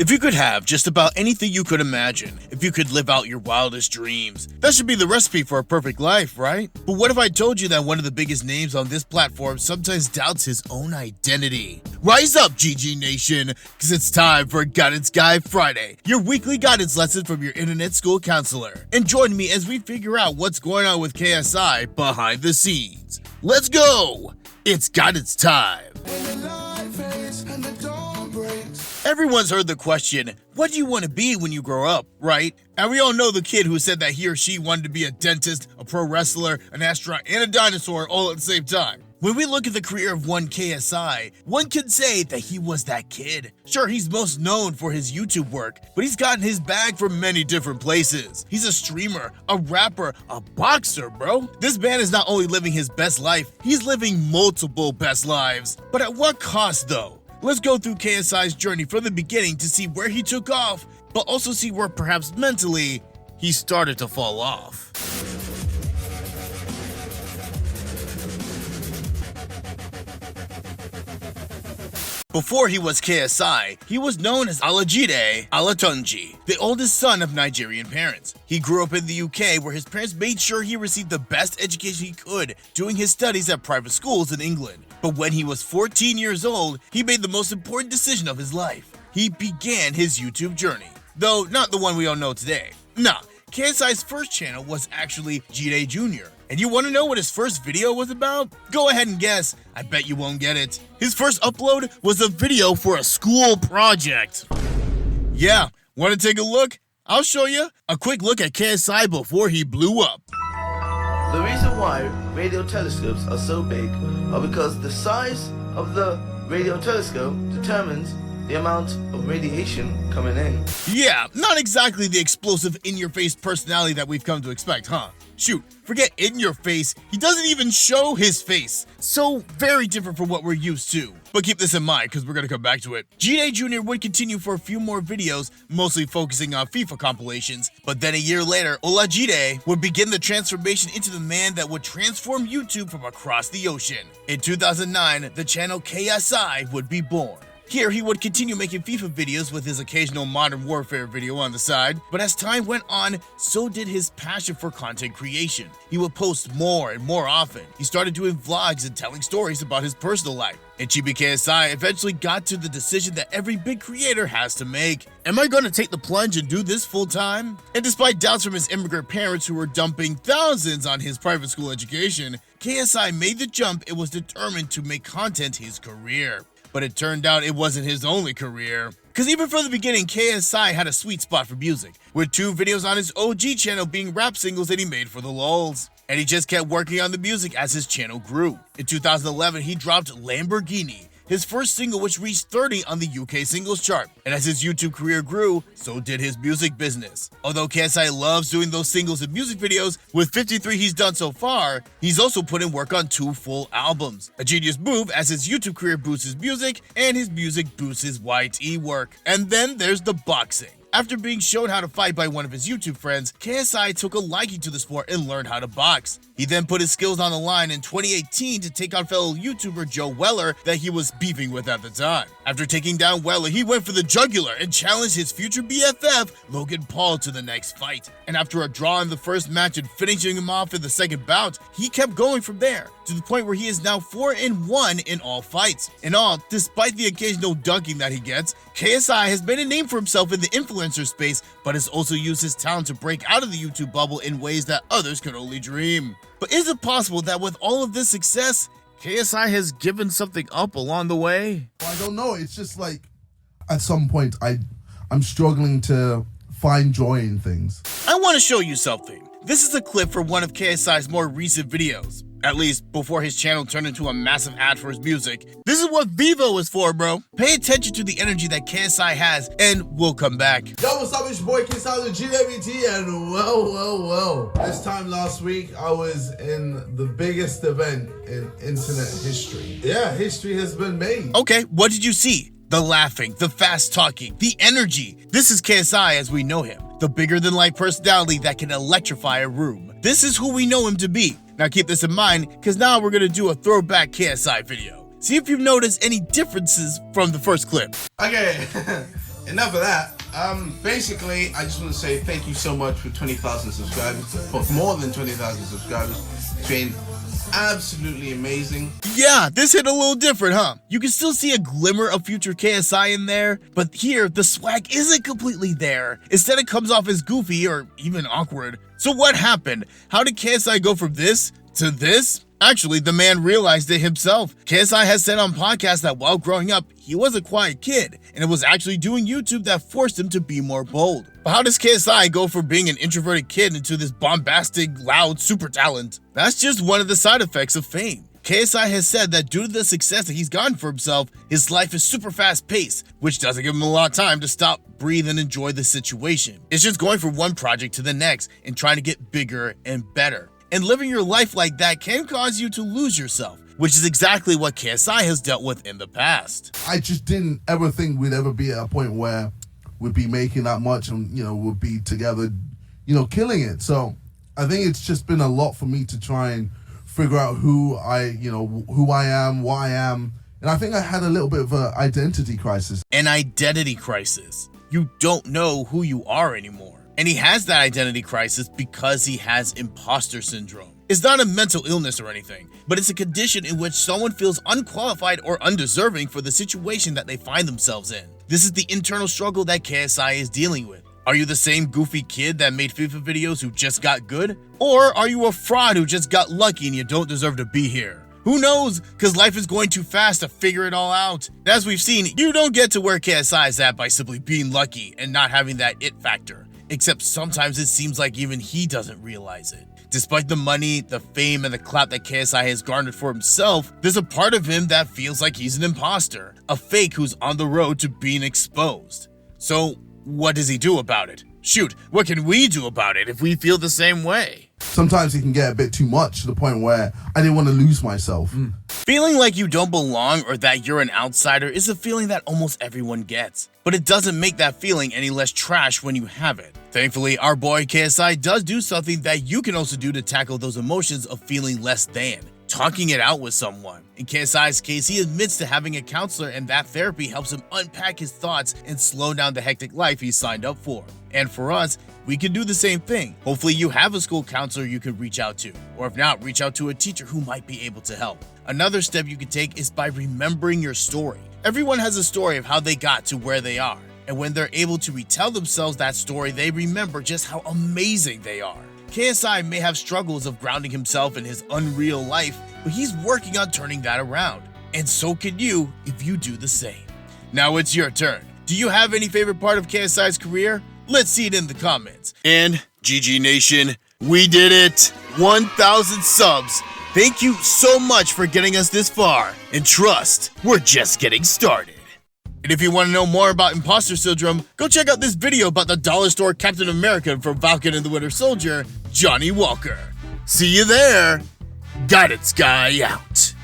If you could have just about anything you could imagine, if you could live out your wildest dreams, that should be the recipe for a perfect life, right? But what if I told you that one of the biggest names on this platform sometimes doubts his own identity? Rise up, GG Nation, because it's time for Guidance Guide Friday, your weekly guidance lesson from your internet school counselor. And join me as we figure out what's going on with KSI behind the scenes. Let's go! It's guidance time. Everyone's heard the question, what do you want to be when you grow up, right? And we all know the kid who said that he or she wanted to be a dentist, a pro wrestler, an astronaut, and a dinosaur all at the same time. When we look at the career of one KSI, one can say that he was that kid. Sure, he's most known for his YouTube work, but he's gotten his bag from many different places. He's a streamer, a rapper, a boxer, bro. This man is not only living his best life, he's living multiple best lives. But at what cost, though? Let's go through KSI's journey from the beginning to see where he took off, but also see where perhaps mentally he started to fall off. Before he was KSI, he was known as Alajide Alatunji, the oldest son of Nigerian parents. He grew up in the UK where his parents made sure he received the best education he could, doing his studies at private schools in England. But when he was 14 years old, he made the most important decision of his life. He began his YouTube journey, though not the one we all know today. Nah, KSI's first channel was actually Jide Jr. And you want to know what his first video was about? Go ahead and guess. I bet you won't get it. His first upload was a video for a school project. Yeah, want to take a look? I'll show you. A quick look at KSI before he blew up. The reason why radio telescopes are so big are because the size of the radio telescope determines the amount of radiation coming in. Yeah, not exactly the explosive in-your-face personality that we've come to expect, huh? Shoot, forget in your face, he doesn't even show his face. So very different from what we're used to. But keep this in mind, because we're going to come back to it. Jide Jr. would continue for a few more videos, mostly focusing on FIFA compilations. But then a year later, Olajide would begin the transformation into the man that would transform YouTube from across the ocean. In 2009, the channel KSI would be born. Here, he would continue making FIFA videos with his occasional Modern Warfare video on the side, but as time went on, so did his passion for content creation. He would post more and more often. He started doing vlogs and telling stories about his personal life. And Chibi KSI eventually got to the decision that every big creator has to make. Am I going to take the plunge and do this full time? And despite doubts from his immigrant parents who were dumping thousands on his private school education, KSI made the jump and was determined to make content his career. But it turned out it wasn't his only career. Cause even from the beginning, KSI had a sweet spot for music, with 2 videos on his OG channel being rap singles that he made for the lulz. And he just kept working on the music as his channel grew. In 2011, he dropped Lamborghini, his first single which reached 30 on the UK singles chart. And as his YouTube career grew, so did his music business. Although KSI loves doing those singles and music videos, with 53 he's done so far, he's also put in work on 2 full albums. A genius move as his YouTube career boosts his music, and his music boosts his YT work. And then there's the boxing. After being shown how to fight by one of his YouTube friends, KSI took a liking to the sport and learned how to box. He then put his skills on the line in 2018 to take on fellow YouTuber Joe Weller that he was beefing with at the time. After taking down Weller, he went for the jugular and challenged his future BFF, Logan Paul, to the next fight. And after a draw in the first match and finishing him off in the second bout, he kept going from there, to the point where he is now 4-1 in all fights. In all, despite the occasional dunking that he gets, KSI has made a name for himself in the influencer space, but has also used his talent to break out of the YouTube bubble in ways that others could only dream. But is it possible that with all of this success, KSI has given something up along the way? I don't know. It's just like, at some point, I'm struggling to find joy in things. I want to show you something. This is a clip from one of KSI's more recent videos. At least, before his channel turned into a massive ad for his music. This is what Vivo is for, bro. Pay attention to the energy that KSI has, and we'll come back. Yo, what's up? It's your boy KSI, the GWT, and well. This time last week, I was in the biggest event in internet history. Yeah, history has been made. Okay, what did you see? The laughing, the fast talking, the energy. This is KSI as we know him. The bigger-than-life personality that can electrify a room. This is who we know him to be. Now keep this in mind, because now we're going to do a throwback KSI video. See if you've noticed any differences from the first clip. Okay, enough of that. Basically, I just want to say thank you so much for 20,000 subscribers, for more than 20,000 subscribers. It's been absolutely amazing. Yeah, this hit a little different, huh? You can still see a glimmer of future KSI in there, but here, the swag isn't completely there. Instead, it comes off as goofy or even awkward. So what happened? How did KSI go from this to this? Actually, the man realized it himself. KSI has said on podcasts that while growing up, he was a quiet kid, and it was actually doing YouTube that forced him to be more bold. But how does KSI go from being an introverted kid into this bombastic, loud super talent? That's just one of the side effects of fame. KSI has said that due to the success that he's gotten for himself, his life is super fast paced, which doesn't give him a lot of time to stop, breathe, and enjoy the situation. It's just going from one project to the next and trying to get bigger and better. And living your life like that can cause you to lose yourself, which is exactly what KSI has dealt with in the past. I just didn't ever think we'd ever be at a point where we'd be making that much and, we'd be together, killing it. So I think it's just been a lot for me to try and figure out who I am, what I am. And I think I had a little bit of an identity crisis. An identity crisis. You don't know who you are anymore. And he has that identity crisis because he has imposter syndrome. It's not a mental illness or anything, but it's a condition in which someone feels unqualified or undeserving for the situation that they find themselves in. This is the internal struggle that KSI is dealing with. Are you the same goofy kid that made FIFA videos who just got good? Or are you a fraud who just got lucky and you don't deserve to be here? Who knows? Because life is going too fast to figure it all out. And as we've seen, you don't get to where KSI is at by simply being lucky and not having that it factor. Except sometimes it seems like even he doesn't realize it. Despite the money, the fame, and the clout that KSI has garnered for himself, there's a part of him that feels like he's an imposter, a fake who's on the road to being exposed. So what does he do about it? Shoot, what can we do about it if we feel the same way? Sometimes it can get a bit too much to the point where I didn't want to lose myself. Feeling like you don't belong or that you're an outsider is a feeling that almost everyone gets. But it doesn't make that feeling any less trash when you have it. Thankfully, our boy KSI does do something that you can also do to tackle those emotions of feeling less than. Talking it out with someone. In KSI's case, he admits to having a counselor, and that therapy helps him unpack his thoughts and slow down the hectic life he signed up for. And for us, we can do the same thing. Hopefully you have a school counselor you can reach out to, or if not, reach out to a teacher who might be able to help. Another step you can take is by remembering your story. Everyone has a story of how they got to where they are, and when they're able to retell themselves that story, they remember just how amazing they are. KSI may have struggles of grounding himself in his unreal life, but he's working on turning that around. And so can you if you do the same. Now it's your turn. Do you have any favorite part of KSI's career? Let's see it in the comments. And GG Nation, we did it! 1,000 subs! Thank you so much for getting us this far. And trust, we're just getting started. And if you want to know more about imposter syndrome, go check out this video about the dollar store Captain America from Falcon and the Winter Soldier, Johnny Walker. See you there! Guidance Guy out.